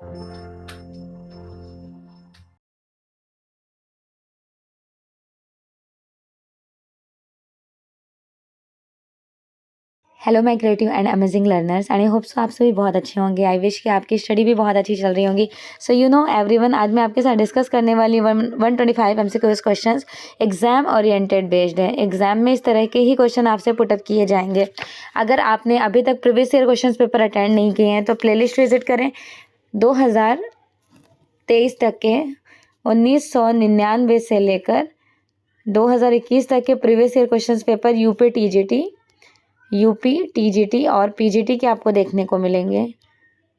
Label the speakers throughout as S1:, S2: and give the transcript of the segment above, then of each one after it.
S1: Hello my creative and amazing learners and I hope so आप सभी बहुत अच्छे होंगे। आई विश कि आपकी स्टडी भी बहुत अच्छी चल रही होंगी। सो यू नो एवरीवन, आज मैं आपके साथ डिस्कस करने वाली 125 MCQ questions exam oriented based है। एग्जाम में इस तरह के ही क्वेश्चन आपसे पुटअप किए जाएंगे। अगर आपने अभी तक previous year question paper attend नहीं किए हैं तो प्लेलिस्ट विजिट करें। 2023 तक के 1999 से लेकर 2021 तक के previous year question paper UP TGT और पीजीटी के आपको देखने को मिलेंगे।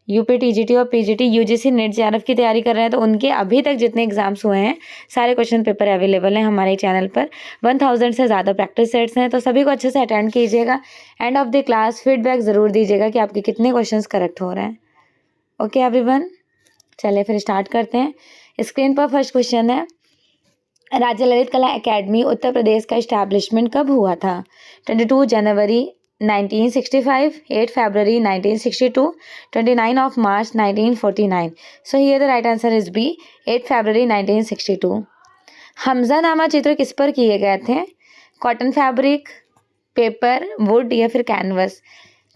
S1: यूपी टीजीटी और पीजीटी यूजीसी नेट जेआरएफ की तैयारी कर रहे हैं तो उनके अभी तक जितने एग्जाम्स हुए हैं सारे क्वेश्चन पेपर अवेलेबल हैं हमारे चैनल पर। 1000 से ज़्यादा प्रैक्टिस सेट्स हैं तो सभी को अच्छे से अटेंड कीजिएगा। End of the class feedback ज़रूर दीजिएगा कि आपके कितने क्वेश्चन करेक्ट हो रहे हैं। ओके एवरीवन, चलिए फिर स्टार्ट करते हैं। स्क्रीन पर फर्स्ट क्वेश्चन है, राज्य ललित कला एकेडमी उत्तर प्रदेश का इस्टेब्लिशमेंट कब हुआ था? 22 जनवरी 1965, 8 February 1962, 29 of March 1949. So here the right answer is B, 8 February 1962. Hamzanama चित्र किस पर किए गए थे? कॉटन फैब्रिक, पेपर, वुड या फिर कैनवस?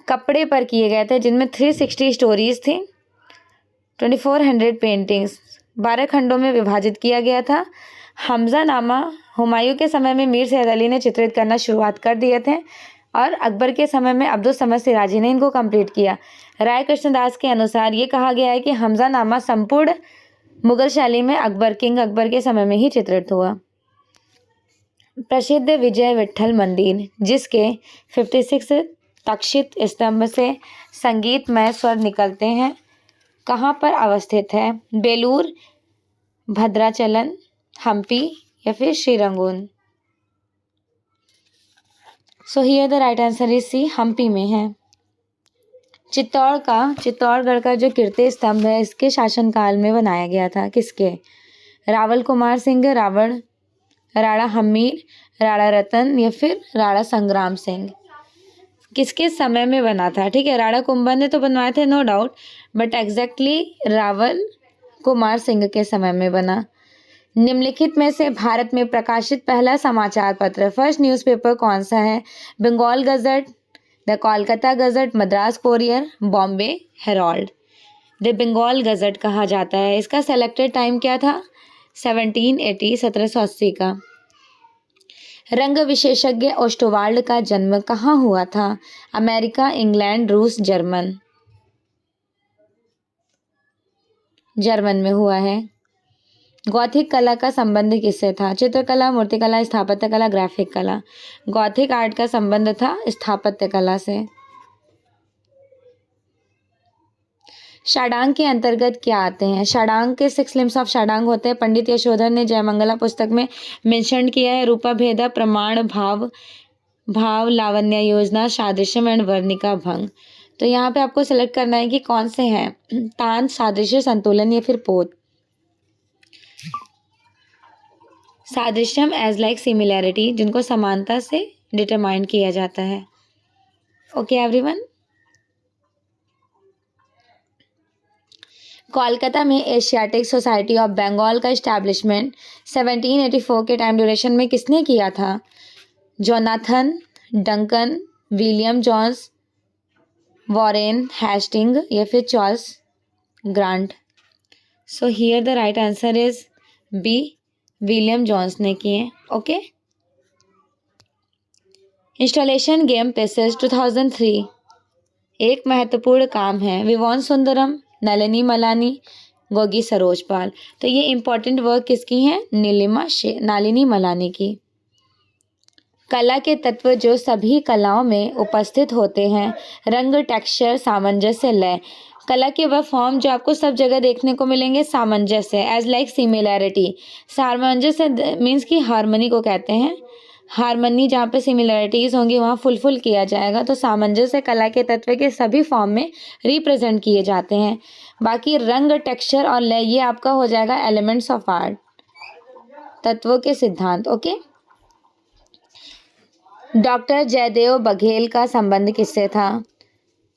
S1: कपड़े पर किए गए थे जिनमें 360 स्टोरीज थी, 2400 पेंटिंग्स 12 खंडों में विभाजित किया गया था। हमजानामा हुमायूं के समय में मीर सैयद अली ने चित्रित करना शुरुआत कर दिए थे और अकबर के समय में अब्दुल समद सिराजी ने इनको कंप्लीट किया। राय कृष्णदास के अनुसार ये कहा गया है कि हमजानामा संपूर्ण मुगल शैली में किंग अकबर के समय में ही चित्रित हुआ। प्रसिद्ध विजय विट्ठल मंदिर जिसके 56 तक्षित स्तंभ से संगीतमय स्वर निकलते हैं कहाँ पर अवस्थित है? बेलूर, भद्राचलन, हम्पी या फिर Srirangam? So here the right answer is C, Hampi में है। चित्तौड़गढ़ का जो कीर्ति स्तंभ है इसके शासनकाल में बनाया गया था। किसके? रावल कुमार सिंह, राणा हमीर, राणा रतन या फिर राणा संग्राम सिंह? किसके समय में बना था? ठीक है, राणा कुंभा ने तो बनवाए थे no doubt, but exactly Rawal Kumar Singh के समय में बना। निम्नलिखित में से भारत में प्रकाशित पहला समाचार पत्र फर्स्ट न्यूज़पेपर कौन सा है? Bengal gazette, the Kolkata gazette, Madras courier, Bombay herald? The Bengal gazette कहा जाता है। इसका सेलेक्टेड टाइम क्या था? 1780 का। रंग विशेषज्ञ ओस्टवाल्ड का जन्म कहाँ हुआ था? अमेरिका, इंग्लैंड, रूस, जर्मन में हुआ है। गॉथिक कला का संबंध किससे था? चित्रकला, मूर्तिकला, स्थापत्य कला, ग्राफिक कला? गॉथिक आर्ट का संबंध था स्थापत्य कला से। षडांग के अंतर्गत क्या आते हैं? षडांग के 6 लिम्स ऑफ षडांग होते हैं। पंडित यशोधर ने जयमंगला पुस्तक में मेंशन किया है। रूपा भेदा, प्रमाण, भाव, लावण्य योजना, सादृश्यम एंड वर्णिका भंग। तो यहाँ पे आपको सेलेक्ट करना है कि कौन से हैं, तान, सादृश्य, संतुलन या फिर पोत। सादृश्यम एज लाइक सिमिलैरिटी, जिनको समानता से डिटरमाइन किया जाता है। ओके एवरीवन, कोलकाता में एशियाटिक सोसाइटी ऑफ बंगाल का इस्टेब्लिशमेंट 1784 के टाइम ड्यूरेशन में किसने किया था? Jonathan, Duncan, William Jones, Warren Hasting या फिर Charles Grant? So here the right answer is B, William Jones ने किए। ओके, इंस्टॉलेशन गेम पीसेस 2003 एक महत्वपूर्ण काम है। विवान सुंदरम, नलिनी मलानी, गोगी सरोजपाल? तो ये इंपॉर्टेंट वर्क किसकी है? नालिनी मलानी की। कला के तत्व जो सभी कलाओं में उपस्थित होते हैं, रंग, टेक्सचर, सामंजस्य, लय। कला के वह फॉर्म जो आपको सब जगह देखने को मिलेंगे, सामंजस्य एज लाइक सिमिलैरिटी। सामंजस्य मीन्स की हार्मनी को कहते हैं। हार्मनी जहाँ पे सिमिलैरिटीज होंगी वहाँ फुलफिल किया जाएगा। तो सामंजस्य कला के तत्व के सभी फॉर्म में रिप्रेजेंट किए जाते हैं। बाकी रंग, टेक्सचर और लय ये आपका हो जाएगा एलिमेंट्स ऑफ आर्ट, तत्वों के सिद्धांत। ओके, डॉक्टर जयदेव बघेल का संबंध किससे था?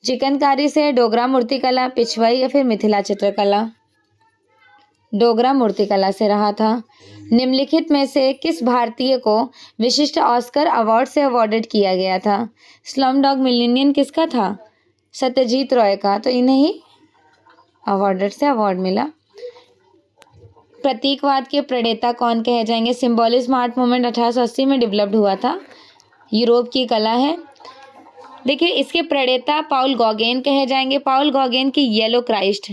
S1: चिकनकारी से डोगरा मूर्तिकला, पिछवाई या फिर मिथिला चित्रकला? डोगरा मूर्तिकला से रहा था। निम्नलिखित में से किस भारतीय को विशिष्ट ऑस्कर अवार्ड से अवॉर्डेड किया गया था? स्लम डॉग मिलियनियन किसका था? सत्यजीत रॉय का। तो इन्हें ही अवॉर्डेड से अवार्ड मिला। प्रतीकवाद के प्रणेता कौन कहे जाएंगे? सिंबॉलिज्म आर्ट मूवमेंट 1880 में डेवलप्ड हुआ था। यूरोप की कला है। देखिए, इसके प्रणेता पाउल गॉगेन कहे जाएंगे। पाउल गॉगेन की येलो क्राइस्ट,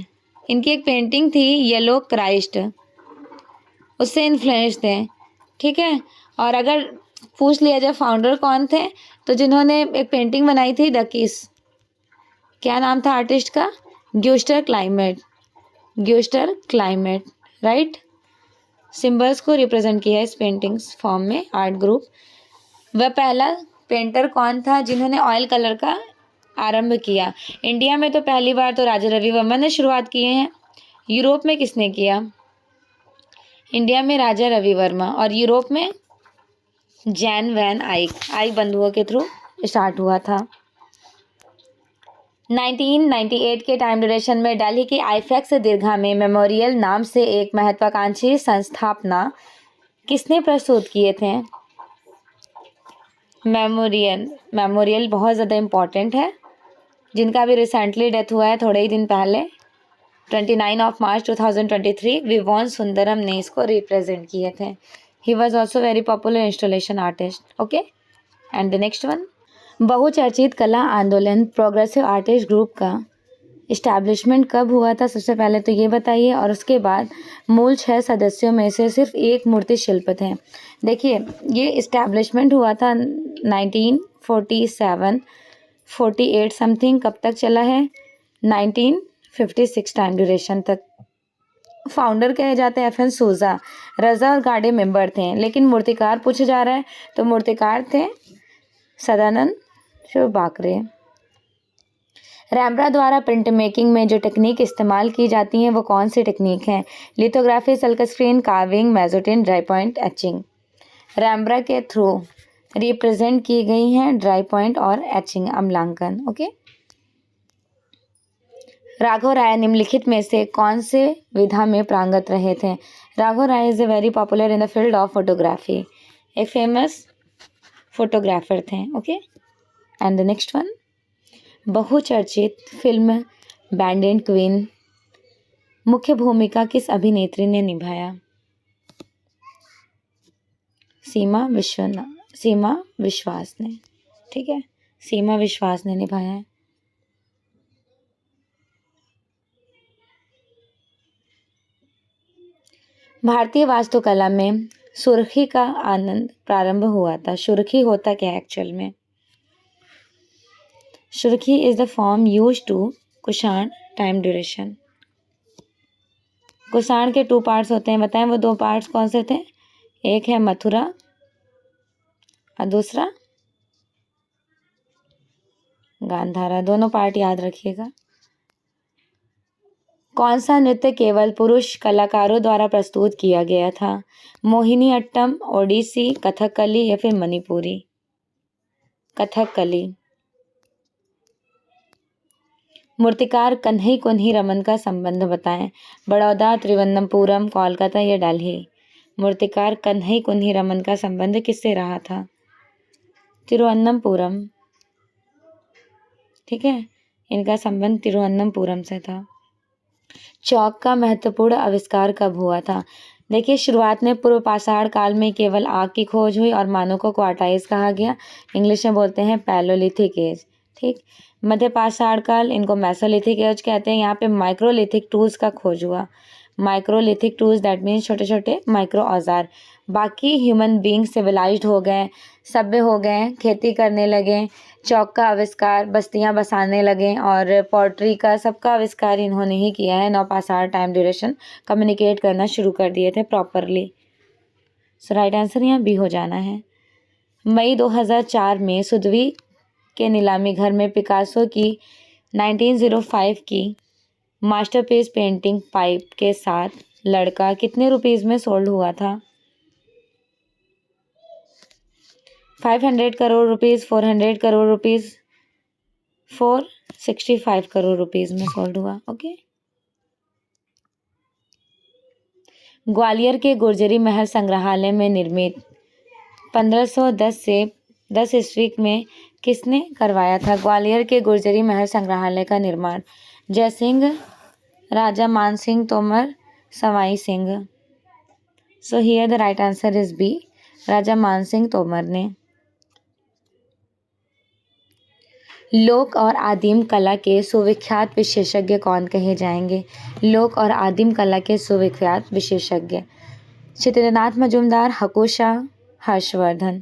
S1: इनकी एक पेंटिंग थी येलो क्राइस्ट, उससे इन्फ्लुएंस थे। ठीक है। और अगर पूछ लिया जाए फाउंडर कौन थे, तो जिन्होंने एक पेंटिंग बनाई थी द किस, क्या नाम था आर्टिस्ट का? Gustav Klimt. Gustav Klimt, right. Symbols को रिप्रेजेंट किया है इस पेंटिंग्स फॉर्म में आर्ट ग्रुप। वह पहला पेंटर कौन था जिन्होंने ऑयल कलर का आरंभ किया? इंडिया में तो पहली बार तो राजा रवि वर्मा ने शुरुआत किए हैं। यूरोप में किसने किया? इंडिया में राजा रवि वर्मा, और यूरोप में जैन वैन आइक बंधुओं के थ्रू स्टार्ट हुआ था। 1998 के टाइम ड्यूरेशन में दिल्ली की आईफेक्स दीर्घा में मेमोरियल नाम से एक महत्वाकांक्षी संस्थापना किसने प्रस्तुत किए थे? मेमोरियल बहुत ज़्यादा इम्पॉर्टेंट है, जिनका भी रिसेंटली डेथ हुआ है थोड़े ही दिन पहले, 29 मार्च 2023। विवोन सुंदरम ने इसको रिप्रेजेंट किए थे। He was also very popular installation artist. Okay, and the next one, बहुचर्चित कला आंदोलन प्रोग्रेसिव आर्टिस्ट ग्रुप का इस्टेब्लिशमेंट कब हुआ था? सबसे पहले तो ये बताइए, और उसके बाद मूल 6 सदस्यों में से सिर्फ एक मूर्ति शिल्प थे। देखिए, ये इस्टेब्लिशमेंट हुआ था 1947, 48 समथिंग, कब तक चला है? 1956 टाइम ड्यूरेशन तक। फाउंडर कहे जाते हैं FN सूजा। रजा और गाडे मेंबर थे, लेकिन मूर्तिकार पूछा जा रहा है तो मूर्तिकार थे सदानंद शिव बाकरे। रैम्ब्रा द्वारा प्रिंट मेकिंग में जो टेक्निक इस्तेमाल की जाती हैं वो कौन सी टेक्निक है? Lithography, silk screen, carving, mezzotint, dry point etching. Rembrandt के थ्रू रिप्रेजेंट की गई हैं ड्राई पॉइंट और एचिंग, अम्लांकन। ओके। राघव राय निम्नलिखित में से कौन से विधा में प्रांगत रहे थे? Raghav Rai is a very popular in the field of photography, एक फेमस फोटोग्राफर थे। Okay, and the next one, बहुचर्चित फिल्म बैंडेड क्वीन मुख्य भूमिका किस अभिनेत्री ने निभाया? सीमा विश्वास ने। ठीक है, सीमा विश्वास ने निभाया है। भारतीय वास्तुकला में सुर्खी का आनंद प्रारंभ हुआ था। सुर्खी होता क्या है एक्चुअल में? सुर्खी is the form use to Kushan time duration. Kushan के 2 पार्ट्स होते हैं, बताएं वो 2 पार्ट्स कौन से थे? एक है मथुरा और दूसरा गांधारा। दोनों पार्ट याद रखिएगा। कौन सा नृत्य केवल पुरुष कलाकारों द्वारा प्रस्तुत किया गया था? मोहिनी अट्टम, ओडिसी, कथकली या फिर मणिपुरी? कथकली। मूर्तिकार कन्हई कुन्ही रमन का संबंध बताएं। बड़ौदा, त्रिवंतपुरम, कोलकाता या दिल्ली? मूर्तिकार कन्हई कुन्ही रमन का संबंध किससे रहा था? तिरुवनंतपुरम। ठीक है, इनका संबंध तिरुवनंतपुरम से था। चौक का महत्वपूर्ण आविष्कार कब हुआ था? देखिए, शुरुआत में पूर्व पाषाण काल में केवल आग की खोज हुई और मानव को क्वार्टाइज कहा गया। इंग्लिश में बोलते हैं पैलोलिथिक एज। ठीक, मध्य पाषाण काल, इनको मेसोलिथिक एज कहते हैं। यहाँ पे माइक्रोलिथिक टूल्स का खोज हुआ। माइक्रोलिथिक टूल्स दैट मीन्स छोटे छोटे माइक्रो औजार। बाकी ह्यूमन बींग सिविलाइज्ड हो गए, सभ्य हो गए, खेती करने लगे, चौक का आविष्कार, बस्तियां बसाने लगे, और पॉटरी का सबका आविष्कार इन्होंने ही किया है। नवपाषाण टाइम ड्यूरेशन कम्युनिकेट करना शुरू कर दिए थे प्रॉपरली। सो राइट आंसर यहाँ बी हो जाना है। मई 2004 में सुदवी के नीलामी घर में पिकासो की 1905 की मास्टरपीस पेंटिंग पाइप के साथ लड़का कितने रुपीस में सोल्ड हुआ था? 500 crore rupees, 400 crore rupees, 4 65 crore rupees में सोल्ड हुआ। ओके। ग्वालियर के गुर्जरी महल संग्रहालय में निर्मित 1510 से 10 ईस्वी में किसने करवाया था? ग्वालियर के गुर्जरी महल संग्रहालय का निर्माण Jaisingh, Raja Mansingh Tomar, Sawai Singh. So here the right answer is B, Raja Mansingh Tomar ने। लोक और आदिम कला के सुविख्यात विशेषज्ञ कौन कहे जाएंगे? लोक और आदिम कला के सुविख्यात विशेषज्ञ चित्रनाथ मजूमदार, हकु शाह, हर्षवर्धन।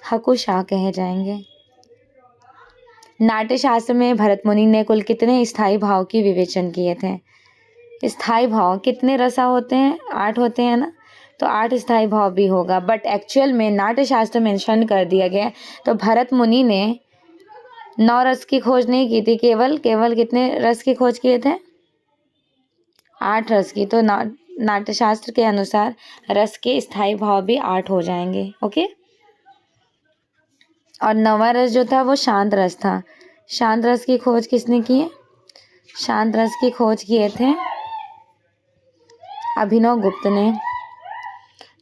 S1: हकु शाह कहे जाएंगे। नाट्य शास्त्र में भरत मुनि ने कुल कितने स्थायी भाव की विवेचन किए थे? स्थायी भाव कितने रसा होते हैं? 8 होते हैं ना, तो 8 स्थायी भाव भी होगा, बट एक्चुअल में नाट्य शास्त्र मेंशन कर दिया गया। तो भरत मुनि ने 9 रस की खोज नहीं की थी, केवल कितने रस की खोज किए थे? 8 रस की। तो नाट्यशास्त्र के अनुसार रस के स्थायी भाव भी 8 हो जाएंगे। ओके। और 9वां रस जो था वो शांत रस था। शांत रस की खोज किसने की है? शांत रस की खोज किए थे अभिनव गुप्त ने।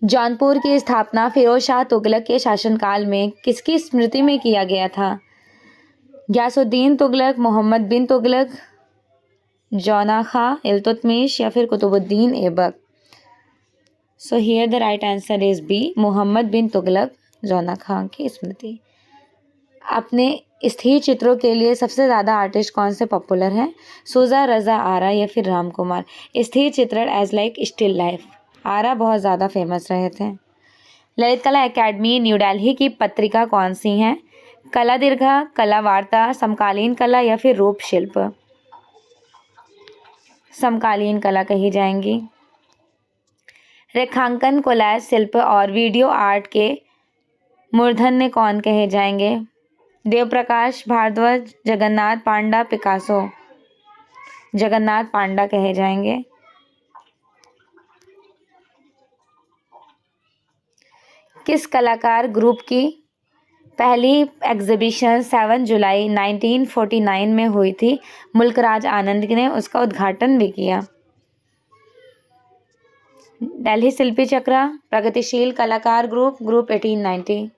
S1: जौनपुर की स्थापना फिरोज शाह तुगलक के शासनकाल में किसकी स्मृति में किया गया था? गयासुद्दीन तुगलक, मोहम्मद बिन तुगलक, जौना खां, इल्तुतमिश या फिर Qutbuddin Aibak. So here the right answer is B, Mohammad bin Tughlaq, Jauna Khan की स्मृति। अपने स्थिर चित्रों के लिए सबसे ज़्यादा आर्टिस्ट कौन से पॉपुलर हैं? सूजा, रजा, आरा या फिर राम कुमार। स्थिर चित्रण एज लाइक स्टिल लाइफ, आरा बहुत ज़्यादा फेमस रहे थे। ललित कला एकेडमी न्यू दिल्ली की पत्रिका कौन सी हैं? कला दीर्घा, कला वार्ता, समकालीन कला या फिर रूप शिल्प। समकालीन कला कही जाएंगी। रेखांकन, कोलाज शिल्प और वीडियो आर्ट के मूर्धन्य कौन कहे जाएंगे? देवप्रकाश भारद्वाज, जगन्नाथ पांडा, पिकासो। जगन्नाथ पांडा कहे जाएंगे। किस कलाकार ग्रुप की पहली एग्जीबिशन 7 जुलाई 1949 में हुई थी? मुल्कराज आनंद ने उसका उद्घाटन भी किया। दिल्ली शिल्पी चक्र, प्रगतिशील कलाकार ग्रुप 1890।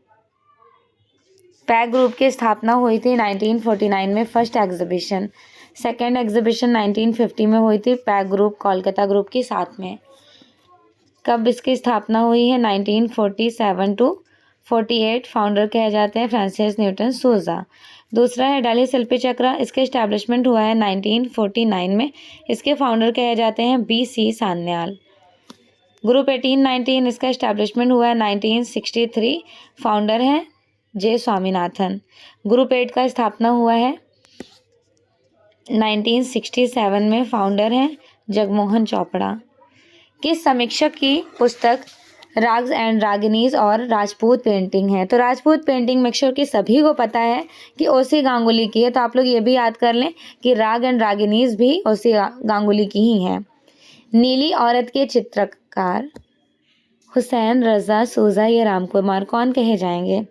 S1: पैक ग्रुप की स्थापना हुई थी 1949 में फर्स्ट एग्जीबिशन। सेकेंड एग्जीबिशन 1950 में हुई थी पैक ग्रुप कोलकाता ग्रुप के साथ में। कब इसकी स्थापना हुई है? 1947 टू 48। फाउंडर कहे जाते हैं फ्रांसिस न्यूटन सूजा। दूसरा है दिल्ली शिल्पी चक्र, इसके इस्टेब्लिशमेंट हुआ है 1949 में। इसके फाउंडर कहे जाते हैं BC सान्याल। ग्रुप 1819, इसका इस्टेब्लिशमेंट हुआ है 1963। फाउंडर हैं J स्वामीनाथन। ग्रुप 8 का स्थापना हुआ है 1967 में। फाउंडर हैं जगमोहन चोपड़ा। किस समीक्षक की पुस्तक राग्स एंड रागिनीज और राजपूत पेंटिंग है? तो राजपूत पेंटिंग मेक कि सभी को पता है कि OC गांगुली की है, तो आप लोग ये भी याद कर लें कि राग एंड रागिनीज भी OC गांगुली की ही हैं। नीली औरत के चित्रकार हुसैन रजा सूजा या राम कुमार कौन कहे जाएंगे?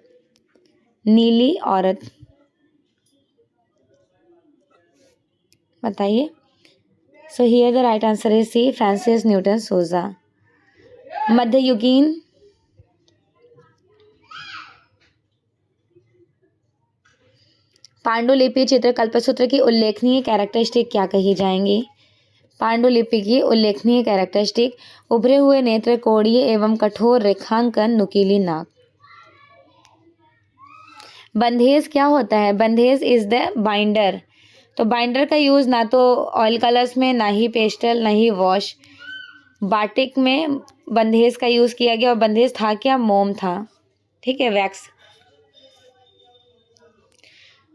S1: नीली औरत बताइए। So here the right answer is C, Francis Newton Souza. मध्ययुगीन पांडुलिपि चित्र कल्पसूत्र की उल्लेखनीय कैरेक्टरिस्टिक क्या कही जाएंगी? पांडुलिपि की उल्लेखनीय कैरेक्टरिस्टिक उभरे हुए नेत्र, कोणीय एवं कठोर रेखांकन, नुकीली नाक। बंधेज क्या होता है? बंधेज इज द बाइंडर। तो बाइंडर का यूज़ ना तो ऑयल कलर्स में, ना ही पेस्टल, ना ही वॉश। बाटिक में बंधेज का यूज़ किया गया, और बंधेज था क्या? मोम था। ठीक है, वैक्स।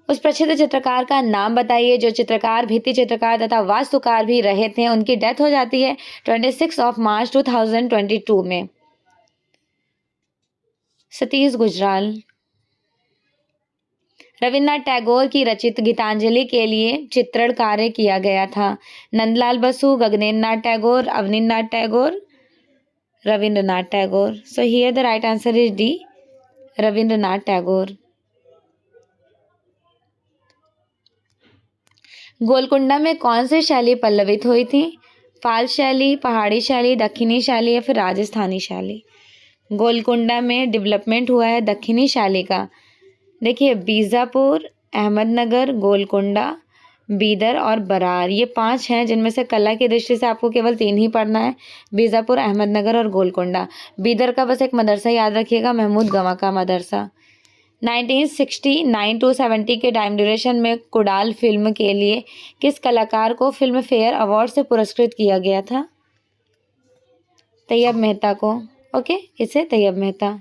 S1: उस प्रसिद्ध चित्रकार का नाम बताइए जो चित्रकार, भित्ति चित्रकार तथा वास्तुकार भी रहे थे। उनकी डेथ हो जाती है 26 मार्च 2022 में। सतीश गुजराल। रविन्द्रनाथ टैगोर की रचित गीतांजलि के लिए चित्रण कार्य किया गया था। नंदलाल बसु, गगनेन्द्रनाथ टैगोर, अवनीन्द्रनाथ टैगोर, रविन्द्रनाथ टैगोर। सो here the right answer is D, Rabindranath Tagore. Golconda में कौन सी शैली पल्लवित हुई थी? पाल शैली, पहाड़ी शैली, दक्षिणी शैली या फिर राजस्थानी शैली? गोलकुंडा में डेवलपमेंट हुआ है दक्षिणी शैली का। देखिए, बीजापुर, अहमदनगर, गोलकुंडा, बीदर और बरार, ये 5 हैं जिनमें से कला की दृष्टि से आपको केवल 3 ही पढ़ना है, बीजापुर, अहमदनगर और गोलकुंडा। बीदर का बस एक मदरसा याद रखिएगा, महमूद गवा का मदरसा। 1969 टू 70 के टाइम ड्यूरेशन में कुडाल फिल्म के लिए किस कलाकार को फिल्म फेयर अवार्ड से पुरस्कृत किया गया था? तैयब मेहता को। ओके, इसे तैयब मेहता।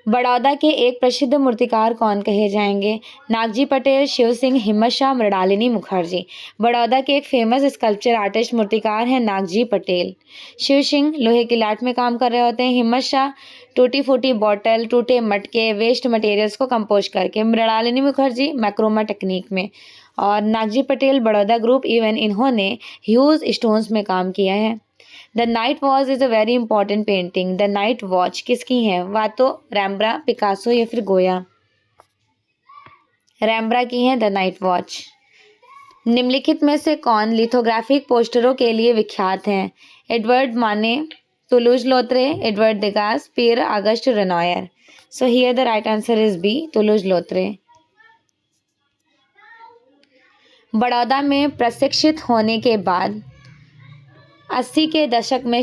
S1: बड़ौदा के एक प्रसिद्ध मूर्तिकार कौन कहे जाएंगे? नागजी पटेल, शिव सिंह, हिम्मत शाह, मृणालिनी मुखर्जी। बड़ौदा के एक फेमस स्कल्पचर आर्टिस्ट मूर्तिकार हैं नागजी पटेल। शिव सिंह लोहे की लाट में काम कर रहे होते हैं। हिम्मत शाह टूटी फूटी बॉटल, टूटे मटके, वेस्ट मटेरियल्स को कंपोज करके। मृणालिनी मुखर्जी मैक्रोमा टेक्निक में। और नागजी पटेल बड़ौदा ग्रुप, इवन इन्होंने ह्यूज स्टोन्स में काम किया है। The night watch is a very important painting. The night watch किसकी है? वा तो रैम्ब्रा, पिकासो या फिर गोया? रैम्ब्रा की है द नाइट वॉच। निम्नलिखित में से कौन लिथोग्राफिक पोस्टरों के लिए विख्यात हैं? Edward Manet, Toulouse Lautrec, Edward Degas, Pierre Auguste Renoir. So here the right answer is B, Toulouse Lautrec. Baroda में प्रशिक्षित होने के बाद 80 के दशक के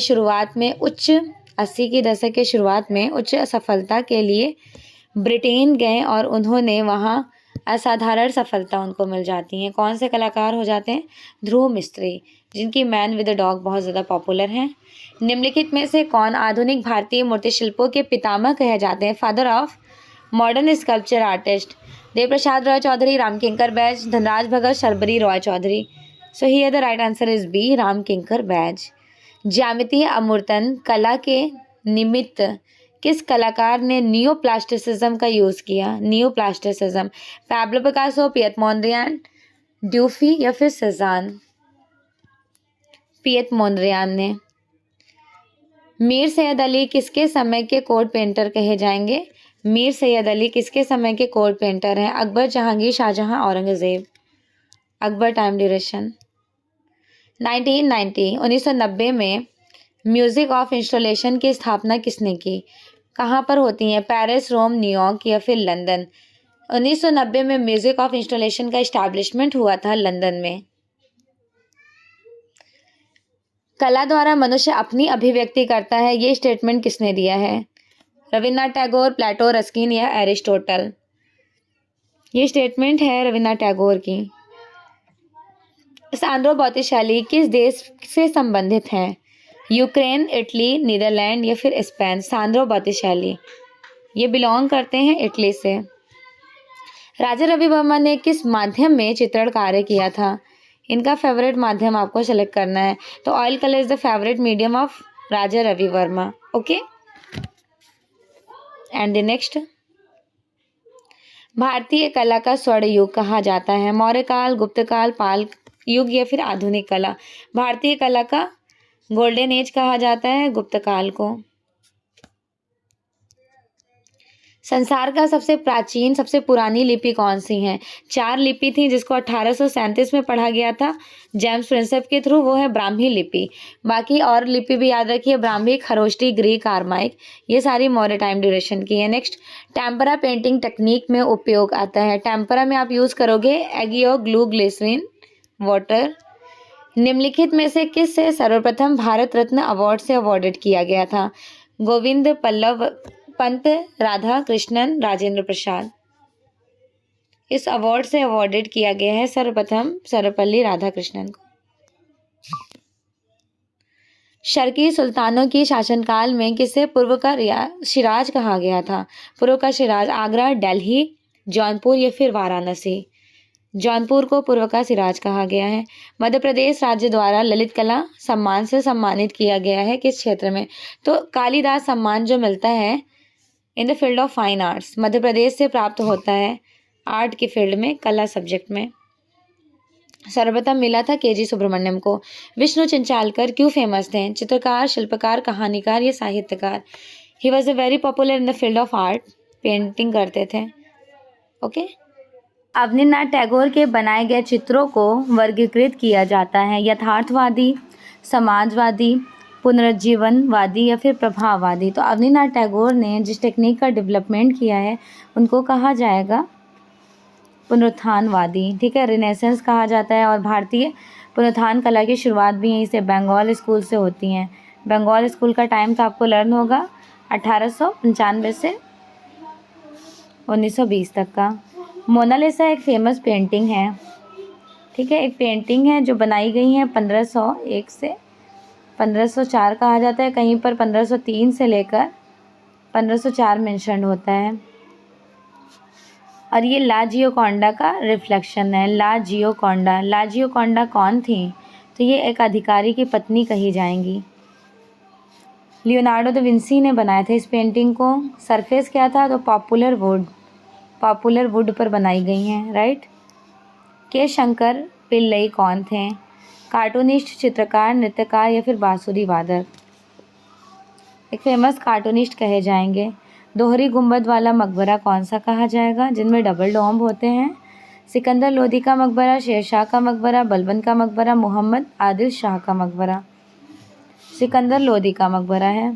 S1: शुरुआत में उच्च सफलता के लिए ब्रिटेन गए और उन्होंने वहाँ असाधारण सफलता उनको मिल जाती है। कौन से कलाकार हो जाते हैं? ध्रुव मिस्त्री, जिनकी मैन विद द डॉग बहुत ज़्यादा पॉपुलर हैं। निम्नलिखित में से कौन आधुनिक भारतीय मूर्ति शिल्पों के पितामह कहे जाते हैं? Father of modern sculpture artist? Dev Prasad Roy Chowdhury, Ramkinkar Baij, Dhanraj Bhagat, Sharbari Roy Chowdhury. So here the right answer is B, Ramkinkar Baij. ज्यामितीय अमूर्तन कला के निमित्त किस कलाकार ने नियोप्लास्टिसिज्म का यूज़ किया? नियोप्लास्टिसिज्म? पैब्लो पिकासो, पियत मोंद्रियान, ड्यूफी या फिर सेजान? पियत मोंद्रियान ने। मीर सैयद अली किसके समय के कोड पेंटर कहे जाएंगे? मीर सैयद अली किसके समय के कोड पेंटर हैं? अकबर, जहांगीर, शाहजहां, औरंगजेब? Akbar time duration. 1990 में म्यूज़िक ऑफ इंस्टॉलेशन की स्थापना किसने की? कहाँ पर होती हैं? पेरिस, रोम, न्यूयॉर्क या फिर लंदन? 1990 में म्यूज़िक ऑफ इंस्टॉलेशन का इस्टेब्लिशमेंट हुआ था लंदन में। कला द्वारा मनुष्य अपनी अभिव्यक्ति करता है, ये स्टेटमेंट किसने दिया है? रविन्द्रनाथ टैगोर, प्लेटो, रस्किन या एरिस्टोटल? ये स्टेटमेंट है रविन्द्रनाथ टैगोर की। सांद्रो बॉत्तिशेली किस देश से संबंधित हैं? यूक्रेन, इटली, नीदरलैंड या फिर स्पेन? सांद्रो बॉत्तिशेली ये बिलोंग करते हैं इटली से। राजा रवि वर्मा ने किस माध्यम में चित्रण कार्य किया था? इनका फेवरेट माध्यम आपको सेलेक्ट करना है। तो oil colour is the favourite medium of Raja Ravi Varma. Okay, and the next, भारतीय कला का स्वर्ण युग कहा जाता है? मौर्य काल, गुप्त काल, पाल युग या फिर आधुनिक कला? भारतीय कला का गोल्डन एज कहा जाता है गुप्त काल को। संसार का सबसे प्राचीन, सबसे पुरानी लिपि कौन सी है? 4 लिपि थी जिसको 1837 में पढ़ा गया था जेम्स प्रिंसेप के थ्रू, वो है ब्राह्मी लिपि। बाकी और लिपि भी याद रखिए, ब्राह्मी, खरोष्टी, ग्रीक, आर्माइक, ये सारी मौर्य टाइम ड्यूरेशन की है। नेक्स्ट, टेम्परा पेंटिंग टेक्निक में उपयोग आता है? टेम्परा में आप यूज़ करोगे एगियो, ग्लू, ग्लिसरीन, वाटर। निम्नलिखित में से किस से सर्वप्रथम भारत रत्न अवार्ड से अवॉर्डेड किया गया था? गोविंद पल्लव पंत, राधा कृष्णन, राजेंद्र प्रसाद? इस अवार्ड से अवॉर्डेड किया गया है सर्वप्रथम सर्वपल्ली राधाकृष्णन को। शर्की सुल्तानों की शासनकाल में किसे पूर्व का सिराज कहा गया था? पूर्व का सिराज आगरा, दिल्ली, जौनपुर या फिर वाराणसी? जौनपुर को पूर्व का सिराज कहा गया है। मध्य प्रदेश राज्य द्वारा ललित कला सम्मान से सम्मानित किया गया है किस क्षेत्र में? तो कालिदास सम्मान जो मिलता है in the field of fine arts, Madhya Pradesh से प्राप्त होता है आर्ट की फील्ड में, कला सब्जेक्ट में। सर्वप्रथम मिला था केजी सुब्रमण्यम को। विष्णु चिंचालकर क्यों फेमस थे? चित्रकार, शिल्पकार, कहानीकार या साहित्यकार? He was a very popular in the field of art, painting करते थे। ओके, अवनीन्द्रनाथ टैगोर के बनाए गए चित्रों को वर्गीकृत किया जाता है यथार्थवादी, समाजवादी, पुनरुज्जीवनवादी या फिर प्रभाववादी। तो अवनीन्द्रनाथ टैगोर ने जिस टेक्निक का डेवलपमेंट किया है उनको कहा जाएगा पुनरुत्थानवादी। ठीक है, रिनेसेंस कहा जाता है। और भारतीय पुनरुत्थान कला की शुरुआत भी यहीं से बंगाल स्कूल से होती हैं। बंगाल स्कूल का टाइम तो आपको लर्न होगा 1895 से 1920 तक का। मोनालिसा एक फेमस पेंटिंग है। ठीक है, एक पेंटिंग है जो बनाई गई है 1501 से 1504 कहा जाता है, कहीं पर 1503 से लेकर 1504 मेंशन होता है। और ये ला जियोकॉन्डा का रिफ्लेक्शन है। ला जियोकॉन्डा कौन थी? तो ये एक अधिकारी की पत्नी कही जाएंगी। लियोनार्डो दा विंसी ने बनाया था इस पेंटिंग को। सरफेस क्या था? तो पॉपुलर वुड पर बनाई गई हैं, राइट। के शंकर पिल्लई कौन थे? कार्टूनिस्ट, चित्रकार, नृत्यकार या फिर बांसुरी वादक? एक फेमस कार्टूनिस्ट कहे जाएंगे। दोहरी गुंबद वाला मकबरा कौन सा कहा जाएगा? जिनमें डबल डोम होते हैं। सिकंदर लोदी का मकबरा, शेरशाह का मकबरा, बलबन का मकबरा, मोहम्मद आदिल शाह का मकबरा? सिकंदर लोदी का मकबरा है।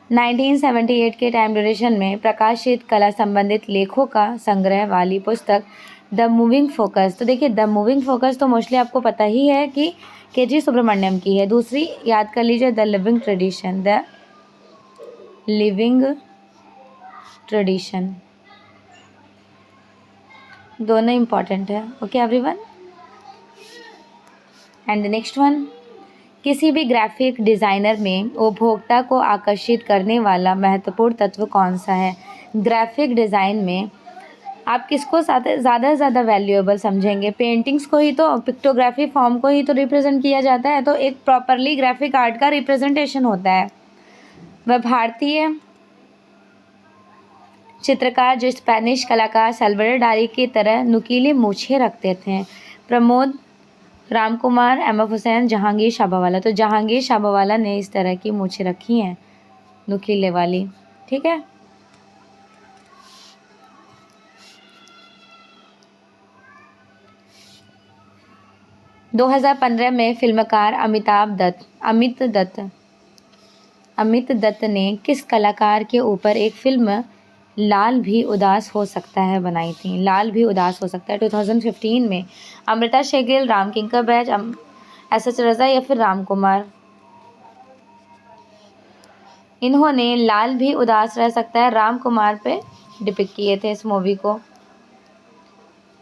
S1: 1978 के टाइम ड्यूरेशन में प्रकाशित कला संबंधित लेखों का संग्रह वाली पुस्तक द मूविंग फोकस। तो देखिए, द मूविंग फोकस तो मोस्टली आपको पता ही है कि के.जी. सुब्रमण्यम की है। दूसरी याद कर लीजिए, द लिविंग ट्रेडिशन। दोनों इम्पॉर्टेंट है। Okay everyone. And the next one, किसी भी ग्राफिक डिज़ाइनर में उपभोक्ता को आकर्षित करने वाला महत्वपूर्ण तत्व कौन सा है? ग्राफिक डिज़ाइन में आप किसको ज़्यादा से ज़्यादा वैल्यूएबल समझेंगे? पेंटिंग्स को ही, तो पिक्टोग्राफी फॉर्म को ही तो रिप्रेजेंट किया जाता है। तो एक प्रॉपरली ग्राफिक आर्ट का रिप्रेजेंटेशन होता है। वह भारतीय चित्रकार जो स्पेनिश कलाकार सल्वाडोर डाली की तरह नुकीली मूछें रखते थे। प्रमोद, रामकुमार, एम.एफ. हुसैन, जहांगीर शाबावाला। तो जहांगीर शाबावाला ने इस तरह की मूछें रखी हैं, नुकीले वाली। ठीक है। – 2015 में फिल्मकार अमित दत्त ने किस कलाकार के ऊपर एक फिल्म लाल भी उदास हो सकता है बनाई थी? लाल भी उदास हो सकता है 2015 में। अमृता शेगिल, राम किंकर बैज, एस.एच. रज़ा या फिर राम कुमार? इन्होंने लाल भी उदास रह सकता है राम कुमार पे डिपिक्ट किए थे इस मूवी को।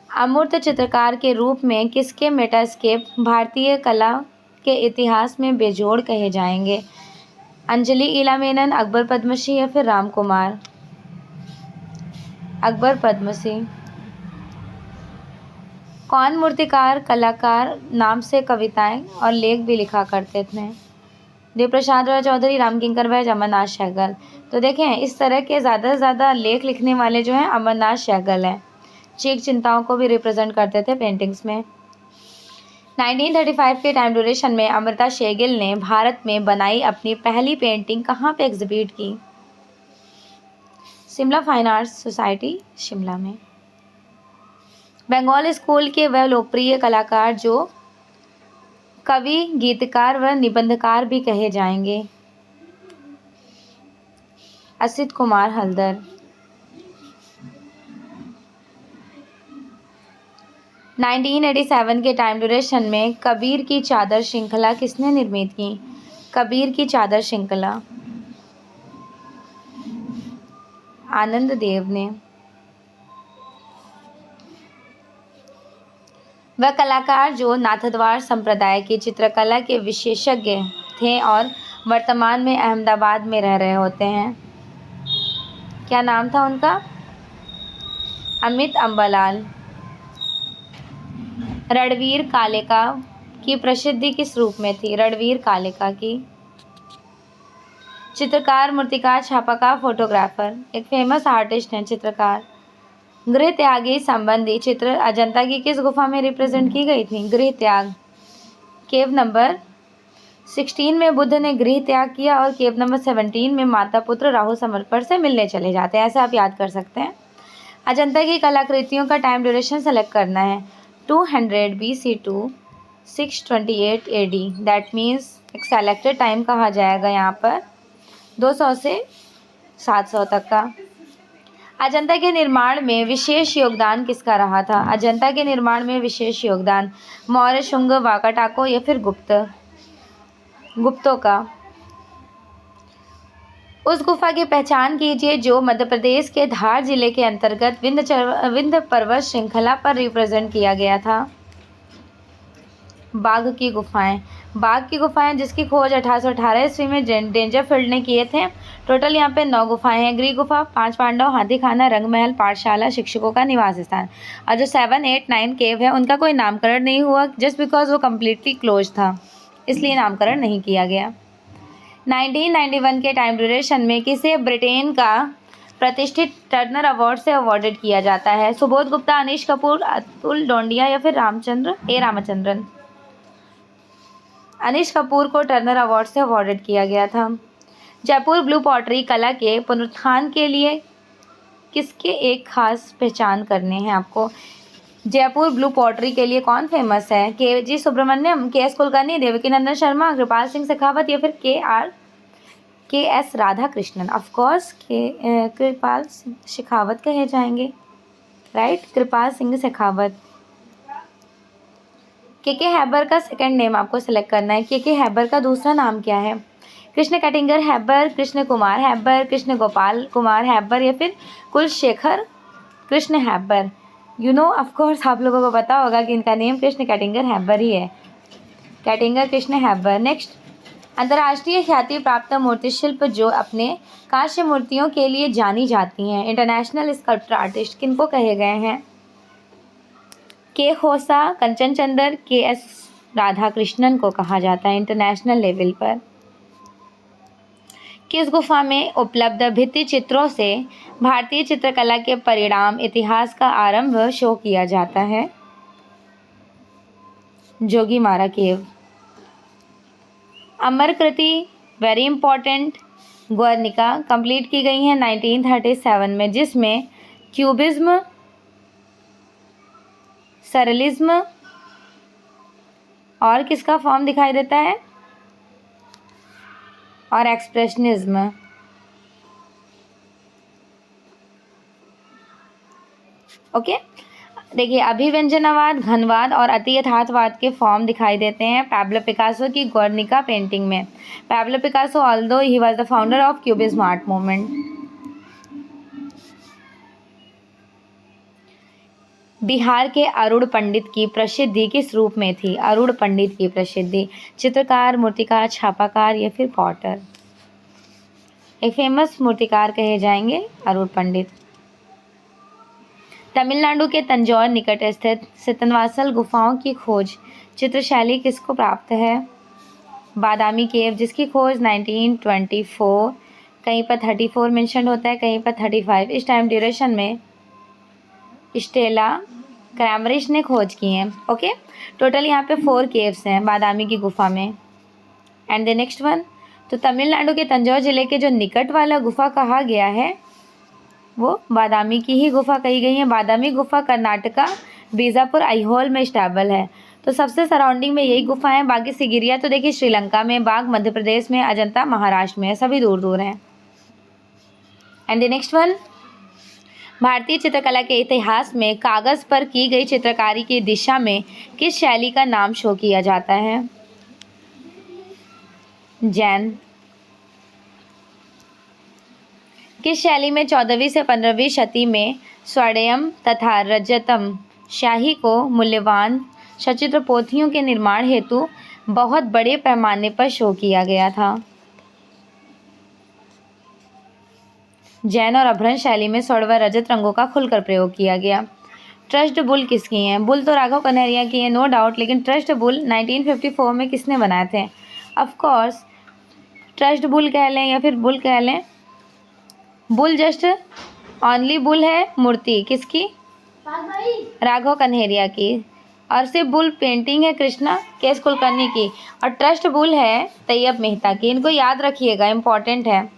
S1: अमूर्त चित्रकार के रूप में किसके मेटास्केप भारतीय कला के इतिहास में बेजोड़ कहे जाएंगे? अंजलि ईला मेनन, अकबर पद्मश्री या फिर राम कुमार? अकबर पद्मश्री। कौन मूर्तिकार कलाकार नाम से कविताएं और लेख भी लिखा करते थे? देवप्रसाद राय चौधरी, राम किंकर बैज, अमरनाथ सहगल। तो देखें, इस तरह के ज़्यादा से ज़्यादा लेख लिखने वाले जो हैं अमरनाथ सहगल हैं। चीख चिंताओं को भी रिप्रेजेंट करते थे पेंटिंग्स में। 1935 के टाइम ड्यूरेशन में अमृता शेगिल ने भारत में बनाई अपनी पहली पेंटिंग कहाँ पे एग्जिबिट की? Shimla fine arts society, Shimla में। बंगाल स्कूल के वह लोकप्रिय कलाकार जो कवि, गीतकार व निबंधकार भी कहे जाएंगे? असित कुमार हल्दर। 1987 के टाइम ड्यूरेशन में कबीर की चादर श्रृंखला किसने निर्मित की? कबीर की चादर श्रृंखला आनंद देव ने। वह कलाकार जो नाथद्वार संप्रदाय की चित्रकला के विशेषज्ञ थे और वर्तमान में अहमदाबाद में रह रहे होते हैं, क्या नाम था उनका? अमित अम्बालाल। रणवीर कालेका की प्रसिद्धि किस रूप में थी? रणवीर कालेका की। चित्रकार, मूर्तिकार, छापाकार, फोटोग्राफर? एक फेमस आर्टिस्ट हैं चित्रकार। गृह त्यागी संबंधी चित्र अजंता की किस गुफा में रिप्रेजेंट की गई थी? गृह त्याग, केव नंबर 16 में बुद्ध ने गृह त्याग किया और केव नंबर 17 में माता पुत्र राहु समर्पण से मिलने चले जाते हैं। ऐसे आप याद कर सकते हैं। अजंता की कलाकृतियों का टाइम ड्यूरेशन सेलेक्ट करना है। 200 BC to 628 AD, that means एक सेलेक्टेड टाइम कहा जाएगा यहाँ पर 200 से 700 तक का। अजंता के निर्माण में विशेष योगदान किसका रहा था? अजंता के निर्माण में विशेष योगदान मौर्य, शुंग, वाकाटाको या फिर गुप्तों का। उस गुफा की पहचान कीजिए जो मध्य प्रदेश के धार जिले के अंतर्गत विंध्य पर्वत श्रृंखला पर रिप्रेजेंट किया गया था। बाघ की गुफाएं जिसकी खोज 1818 ईस्वी में डेंजरफील्ड ने किए थे। टोटल यहाँ पे 9 गुफाएं हैं। गृह गुफा, 5 पांडव, हाथी खाना, रंगमहल, पाठशाला, शिक्षकों का निवास स्थान। और जो 7, 8, 9 केव है उनका कोई नामकरण नहीं हुआ, जस्ट बिकॉज वो कम्प्लीटली क्लोज था, इसलिए नामकरण नहीं किया गया। 1991 के टाइम ड्यूरेशन में किसे ब्रिटेन का प्रतिष्ठित टर्नर अवार्ड से अवॉर्डेड किया जाता है? सुबोध गुप्ता, अनीश कपूर, अतुल डोंडिया या फिर रामचंद्रन। अनीश कपूर को टर्नर अवार्ड से अवॉर्डेड किया गया था। जयपुर ब्लू पॉटरी कला के पुनरुत्थान के लिए किसके एक खास पहचान करने हैं आपको? जयपुर ब्लू पॉटरी के लिए कौन फेमस है? के.जी. सुब्रमण्यम, के.एस. कुलकर्णी, देवकीनंदन शर्मा, कृपाल सिंह शेखावत या फिर के.एस. राधाकृष्णन। ऑफकोर्स कृपाल सिंह शेखावत कहे जाएंगे, राइट, कृपाल सिंह शेखावत। के हैबर का सेकंड नेम आपको सिलेक्ट करना है। के हैबर का दूसरा नाम क्या है? कृष्ण कटिंगर हैबर, कृष्ण कुमार हैबर, कृष्ण गोपाल कुमार हैबर या फिर कुलशेखर कृष्ण हैबर। ऑफकोर्स आप लोगों को पता होगा कि इनका नेम कृष्ण कटिंगर हैबर ही है, कटिंगर कृष्ण हैबर। नेक्स्ट, अंतर्राष्ट्रीय ख्याति प्राप्त मूर्ति शिल्प जो अपने कांस्य मूर्तियों के लिए जानी जाती हैं, इंटरनेशनल स्कल्पचर आर्टिस्ट किनको कहे गए हैं? के खोसा, कंचन चंदर, के.एस. राधाकृष्णन को कहा जाता है इंटरनेशनल लेवल पर। किस गुफा में उपलब्ध भित्ति चित्रों से भारतीय चित्रकला के परिणाम इतिहास का आरंभ शो किया जाता है? जोगीमारा केव। अमर कृति वेरी इंपॉर्टेंट गुर्निका कंप्लीट की गई है 1937 में, जिसमें क्यूबिज्म, सरलिज्म और किसका फॉर्म दिखाई देता है? और एक्सप्रेशनिज्म। ओके, देखिए अभिव्यंजनावाद, घनवाद और अति यथार्थवाद के फॉर्म दिखाई देते हैं पैब्लो पिकासो की गुर्निका पेंटिंग में। Pablo Picasso although he was the founder of cubism art movement. Bihar के अरुण पंडित की प्रसिद्धि किस रूप में थी? अरुण पंडित की प्रसिद्धि चित्रकार, मूर्तिकार, छापाकार या फिर पॉटर। एक फेमस मूर्तिकार कहे जाएंगे अरुण पंडित। तमिलनाडु के तंजौर निकट स्थित सितनवासल गुफाओं की खोज चित्रशैली किसको प्राप्त है? बादामी केव, जिसकी खोज 1924, कहीं पर 34 मेंशन होता है, कहीं पर 35। इस टाइम ड्यूरेशन में स्टेला क्रैमरिश ने खोज की हैं। ओके, टोटल यहाँ पे 4 केव्स हैं बादामी की गुफा में। एंड द नेक्स्ट वन, तो तमिलनाडु के तंजौर जिले के जो निकट वाला गुफा कहा गया है वो बादामी की ही गुफा कही गई है। बादामी गुफा कर्नाटका बीजापुर आइहोल में स्टेबल है। तो सबसे सराउंडिंग में यही गुफा है। बाकी सिगिरिया तो देखिए श्रीलंका में, बाघ मध्य प्रदेश में, अजंता महाराष्ट्र में है, सभी दूर दूर हैं। एंड द नेक्स्ट वन, भारतीय चित्रकला के इतिहास में कागज़ पर की गई चित्रकारी की दिशा में किस शैली का नाम शो किया जाता है? जैन। किस शैली में 14वीं से 15वीं शती में स्वर्णयम तथा रजतम शाही को मूल्यवान सचित्र पोथियों के निर्माण हेतु बहुत बड़े पैमाने पर शो किया गया था? जैन और अभ्रंश शैली में स्वर्ण व रजत रंगों का खुलकर प्रयोग किया गया। ट्रस्ट बुल किसकी हैं? बुल तो राघव कन्हैया की है, नो डाउट, लेकिन ट्रस्ट बुल 1954 में किसने बनाए थे? ऑफ कोर्स ट्रस्ट बुल कह लें या फिर बुल कह लें, बुल जस्ट ऑनली बुल है मूर्ति किसकी? राघव कन्हैया की। और सिर्फ बुल पेंटिंग है कृष्णा के.एस. कुलकर्णी की। और ट्रस्ट बुल है तैयब मेहता की। इनको याद रखिएगा, इम्पॉर्टेंट है।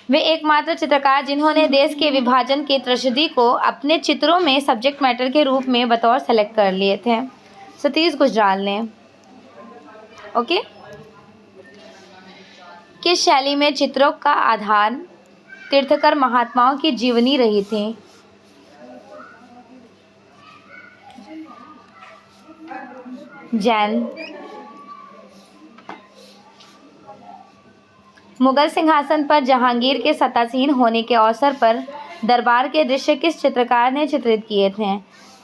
S1: वे एकमात्र चित्रकार जिन्होंने देश के विभाजन की त्रसदी को अपने चित्रों में सब्जेक्ट मैटर के रूप में बतौर सेलेक्ट कर लिए थे। सतीश गुजराल ने। ओके। किस शैली में चित्रों का आधार तीर्थकर महात्माओं की जीवनी रही थी? जैन। मुगल सिंहासन पर जहांगीर के सत्तासीन होने के अवसर पर दरबार के दृश्य किस चित्रकार ने चित्रित किए थे?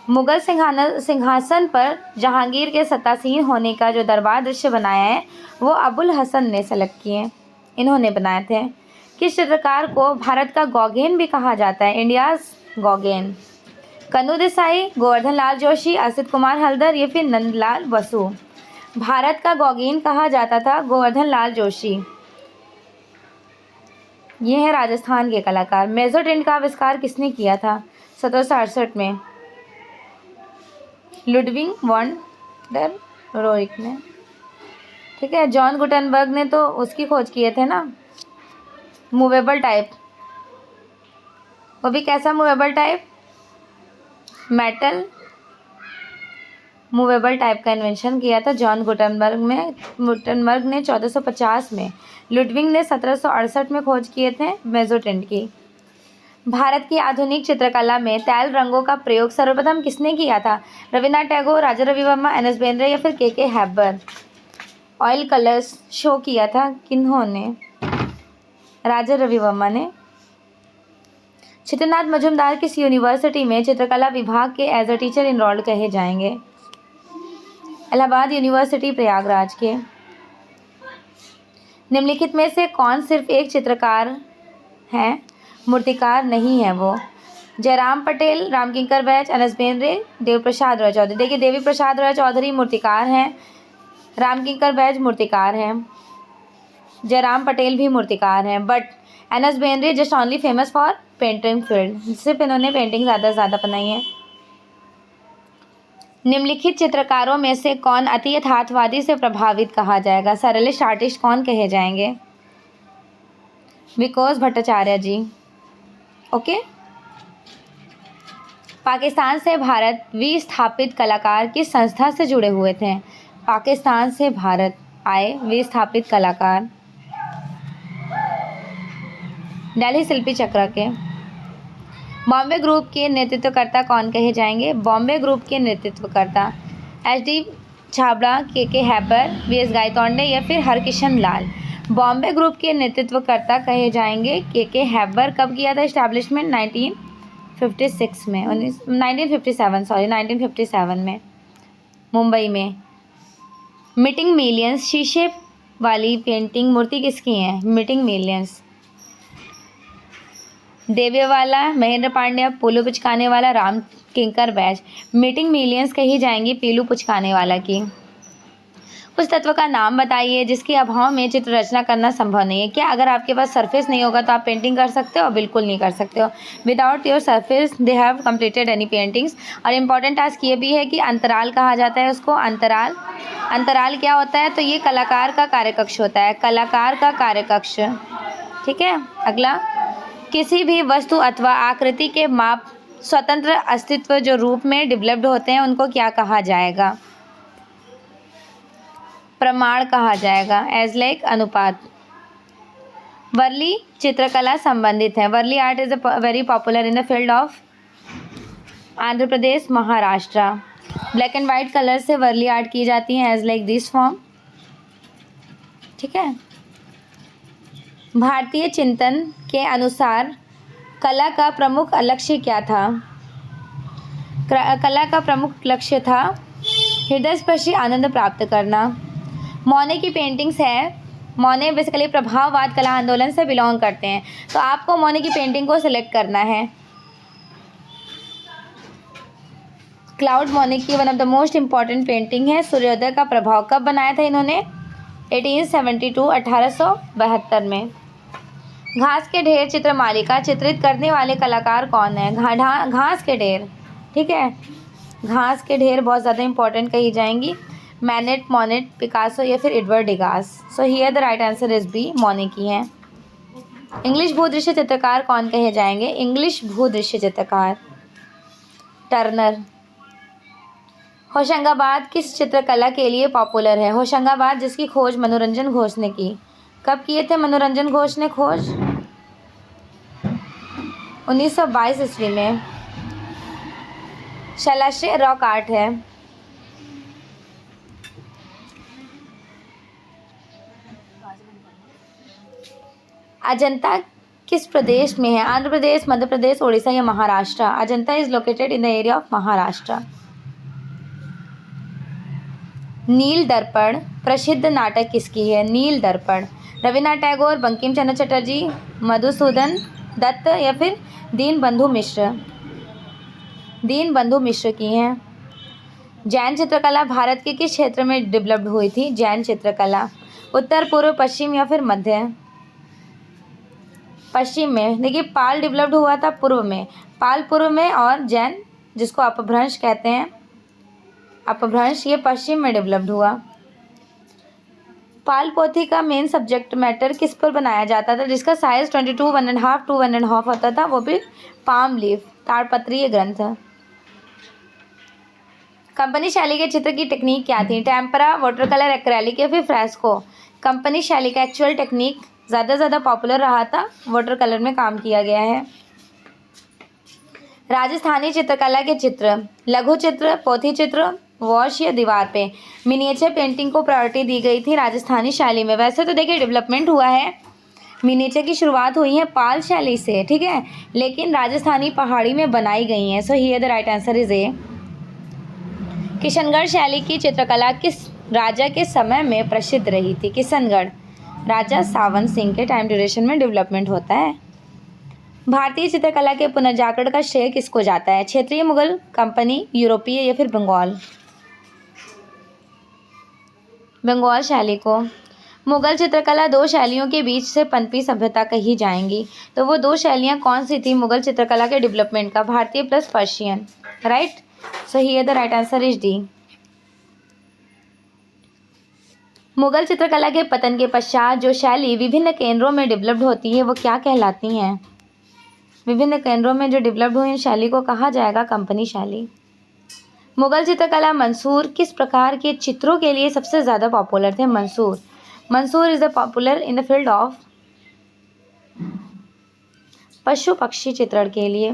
S1: मुगल सिंहासन पर जहांगीर के सत्तासीन होने का जो दरबार दृश्य बनाया है वो अबुल हसन ने सेलेक्ट किए, इन्होंने बनाए थे। किस चित्रकार को भारत का गौगेन भी कहा जाता है? इंडियाज गौगेन। कन्नू देसाई, गोवर्धन लाल जोशी, असित कुमार हल्दर या फिर नंदलाल बसु। भारत का गौगेन कहा जाता था गोवर्धन लाल जोशी। ये है राजस्थान के कलाकार। मेसोटेंट का आविष्कार किसने किया था? 1768 में लुडविग वॉन डर रोइक ने। ठीक है। जॉन गुटेनबर्ग ने तो उसकी खोज किए थे ना, मूवेबल टाइप। वो भी कैसा movable type? Metal movable type का इन्वेंशन किया था जॉन गुटेनबर्ग ने 1450 में। लुडविग ने 1768 में खोज किए थे मेसोटेंट की। भारत की आधुनिक चित्रकला में तैल रंगों का प्रयोग सर्वप्रथम किसने किया था? रविन्द्रनाथ टैगोर, राजा रवि वर्मा, एन.एस. बेंद्रे या फिर के हैबर। ऑयल कलर्स शो किया था किन्होंने? राजा रवि वर्मा ने। चित्रनाथ मजूमदार किस यूनिवर्सिटी में चित्रकला विभाग के एज अ टीचर इनरोल्ड कहे जाएंगे? इलाहाबाद यूनिवर्सिटी प्रयागराज के। निम्नलिखित में से कौन सिर्फ एक चित्रकार है? मूर्तिकार नहीं है वो। जयराम पटेल, रामकिंकर बैच, एन.एस. बेंद्रे, देवी प्रसाद रॉय चौधरी। देखिए, देवी प्रसाद रॉय चौधरी मूर्तिकार हैं, रामकिंकर बैच मूर्तिकार हैं, जयराम पटेल भी मूर्तिकार हैं, but NS. Bendre just only famous for painting field, सिर्फ इन्होंने पेंटिंग ज़्यादा बनाई है। निम्नलिखित चित्रकारों में से कौन अति यथार्थवादी से प्रभावित कहा जाएगा? सरलिस्ट आर्टिस्ट कौन कहे जाएंगे? विकोस भट्टाचार्य जी। ओके। पाकिस्तान से भारत विस्थापित कलाकार किस संस्था से जुड़े हुए थे? पाकिस्तान से भारत आए विस्थापित कलाकार दिल्ली शिल्पी चक्र के। बॉम्बे ग्रुप के नेतृत्वकर्ता कौन कहे जाएंगे? बॉम्बे ग्रुप के नेतृत्वकर्ता एच.डी. छाबड़ा, के हैबर, वी.एस. गायतोंडे या फिर हरकिशन लाल। बॉम्बे ग्रुप के नेतृत्वकर्ता कहे जाएंगे के हैबर। कब किया था इस्टेब्लिशमेंट? 1957 में मुंबई में। मीटिंग मिलियंस शीशे वाली पेंटिंग मूर्ति किसकी है? Meeting millions. देवेवाला, Mahendra Pandya, Piloo Pochkhanawala, Ram Kinkar Baij. Meeting millions कही जाएंगी पीलू पुचकाने वाला की। उस तत्व का नाम बताइए जिसके अभाव में चित्र रचना करना संभव नहीं है। क्या अगर आपके पास सरफेस नहीं होगा तो आप पेंटिंग कर सकते हो? बिल्कुल नहीं कर सकते हो। Without your surface they have completed any paintings. और इम्पॉर्टेंट टास्क ये भी है कि अंतराल कहा जाता है उसको। अंतराल क्या होता है? तो ये कलाकार का कार्यकक्ष होता है, कलाकार का कार्यकक्ष। ठीक है। अगला, किसी भी वस्तु अथवा आकृति के माप स्वतंत्र अस्तित्व जो रूप में डेवलप्ड होते हैं उनको क्या कहा जाएगा? प्रमाण कहा जाएगा, एज लाइक अनुपात। वर्ली चित्रकला संबंधित है। Warli art is very popular in the field of Andhra Pradesh, Maharashtra. Black and white colour से वर्ली आर्ट की जाती है, एज लाइक दिस फॉर्म। ठीक है। भारतीय चिंतन के अनुसार कला का प्रमुख लक्ष्य क्या था? कला का प्रमुख लक्ष्य था हृदयस्पर्शी आनंद प्राप्त करना। मोने की पेंटिंग्स है। मोने बेसिकली प्रभाववाद कला आंदोलन से बिलोंग करते हैं, तो आपको मोने की पेंटिंग को सिलेक्ट करना है। क्लाउड मोने की one of the most important painting है। सूर्योदय का प्रभाव कब बनाया था इन्होंने? 1872 में। घास के ढेर चित्रमालिका चित्रित करने वाले कलाकार कौन है? घास के ढेर। ठीक है। घास के ढेर बहुत ज़्यादा इंपॉर्टेंट कही जाएंगी। मैनेट, मोनेट, पिकासो या फिर Edward Degas. So here the right answer is B, Monet की है। इंग्लिश भूदृश्य चित्रकार कौन कहे जाएंगे? इंग्लिश भूदृश्य चित्रकार टर्नर। होशंगाबाद किस चित्रकला के लिए पॉपुलर है? होशंगाबाद जिसकी खोज मनोरंजन घोष ने की। कब किए थे मनोरंजन घोष ने खोज? 1922 ईस्वी में। शैलाश्रय रॉक आर्ट है। अजंता किस प्रदेश में है? आंध्र प्रदेश, मध्य प्रदेश, उड़ीसा या Maharashtra? Ajanta is located in the area of Maharashtra. Neel Darpan प्रसिद्ध नाटक किसकी है? नील दर्पण रविन्द्रनाथ टैगोर, बंकिम चंद्र चटर्जी, मधुसूदन दत्त या फिर दीनबंधु मिश्र? दीनबंधु मिश्र की हैं। जैन चित्रकला भारत के किस क्षेत्र में डेवलप्ड हुई थी? जैन चित्रकला उत्तर, पूर्व, पश्चिम या फिर मध्य? पश्चिम में। देखिए पाल डेवलप्ड हुआ था पूर्व में, पाल पूर्व में, और जैन जिसको अपभ्रंश कहते हैं, अपभ्रंश, ये पश्चिम में डेवलप्ड हुआ। पाल पोथी का मेन सब्जेक्ट मैटर किस पर बनाया जाता था जिसका साइज 22 1.5 to 1.5 होता था? वो भी पाम लीफ, ताड़पत्रीय ग्रंथ। कंपनी शैली के चित्र की टेक्निक क्या थी? टेम्परा, वाटर कलर, एक्रेलिक या फिर फ्रेस्को? कंपनी शैली का एक्चुअल टेक्निक ज़्यादा पॉपुलर रहा था, वाटर कलर में काम किया गया है। राजस्थानी चित्रकला के चित्र, लघु चित्र, पोथी चित्र, वॉश या दीवार पे मिनिएचर पेंटिंग को प्रायोरिटी दी गई थी राजस्थानी शैली में। वैसे तो देखिए डेवलपमेंट हुआ है, मिनिएचर की शुरुआत हुई है पाल शैली से, ठीक है, लेकिन राजस्थानी पहाड़ी में बनाई गई हैं। सो here the right answer is a. Kishangarh शैली की चित्रकला किस राजा के समय में प्रसिद्ध रही थी? किशनगढ़ राजा सावन सिंह के टाइम ड्यूरेशन में डेवलपमेंट होता है। भारतीय चित्रकला के पुनर्जागरण का श्रेय किसको जाता है? क्षेत्रीय, मुगल, कंपनी, यूरोपीय या फिर बंगाल? बंगाल शैली को। मुगल चित्रकला दो शैलियों के बीच से पनपी सभ्यता कही जाएंगी, तो वो दो शैलियाँ कौन सी थी मुगल चित्रकला के डेवलपमेंट का? भारतीय plus Persian, right. So here the right answer is D. Mughal चित्रकला के पतन के पश्चात जो शैली विभिन्न केंद्रों में डेवलप्ड होती है वो क्या कहलाती हैं? विभिन्न केंद्रों में जो डेवलप्ड हुई शैली को कहा जाएगा कंपनी शैली। मुगल चित्रकला मंसूर किस प्रकार के चित्रों के लिए सबसे ज़्यादा पॉपुलर थे? Mansur, Mansur is the popular in the field of पशु पक्षी चित्रण के लिए।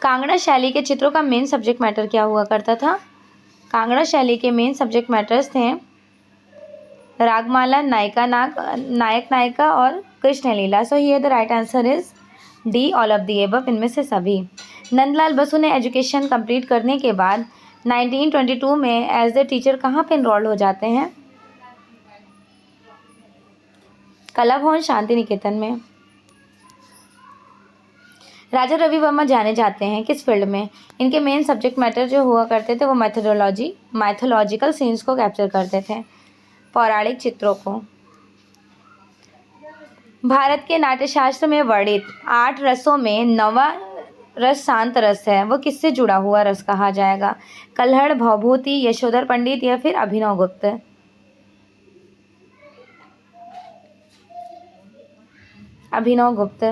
S1: कांगड़ा शैली के चित्रों का मेन सब्जेक्ट मैटर क्या हुआ करता था? कांगड़ा शैली के मेन सब्जेक्ट मैटर्स थे रागमाला, नायक नायिका और Krishna Leela. So here the right answer is D, all of the above, इनमें से सभी। नंदलाल बसु ने एजुकेशन कंप्लीट करने के बाद 1922 में एज द टीचर कहाँ पे इनरोल्ड हो जाते हैं? कला भवन शांति निकेतन में। राजा रवि वर्मा जाने जाते हैं किस फील्ड में? इनके मेन सब्जेक्ट मैटर जो हुआ करते थे वो मैथोलॉजिकल सीन्स को कैप्चर करते थे, पौराणिक चित्रों को। भारत के नाट्यशास्त्र में वर्णित 8 रसों में 9वां रस शांत रस है, वो किससे जुड़ा हुआ रस कहा जाएगा? कल्हड़, भवभूति, यशोधर पंडित या फिर अभिनव गुप्त? अभिनव गुप्त।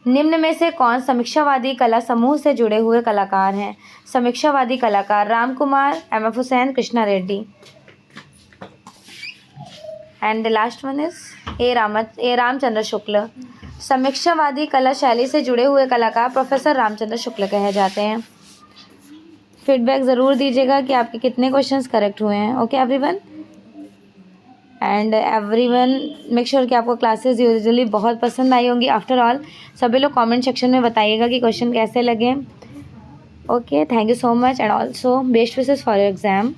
S1: निम्न में से कौन समीक्षावादी कला समूह से जुड़े हुए कलाकार हैं? समीक्षावादी कलाकार Ram Kumar, MF. Hussain, Krishna Reddy. And the last one is A Ramchandra Shukla. समीक्षावादी कला शैली से जुड़े हुए कलाकार प्रोफेसर रामचंद्र शुक्ल कहे जाते हैं। फीडबैक ज़रूर दीजिएगा कि आपके कितने क्वेश्चंस करेक्ट हुए हैं। Okay everyone, and everyone make sure कि आपको क्लासेस यूजुअली बहुत पसंद आई होंगी। आफ्टर ऑल सभी लोग कमेंट सेक्शन में बताइएगा कि क्वेश्चन कैसे लगे। Okay, thank you so much and also best wishes for your exam.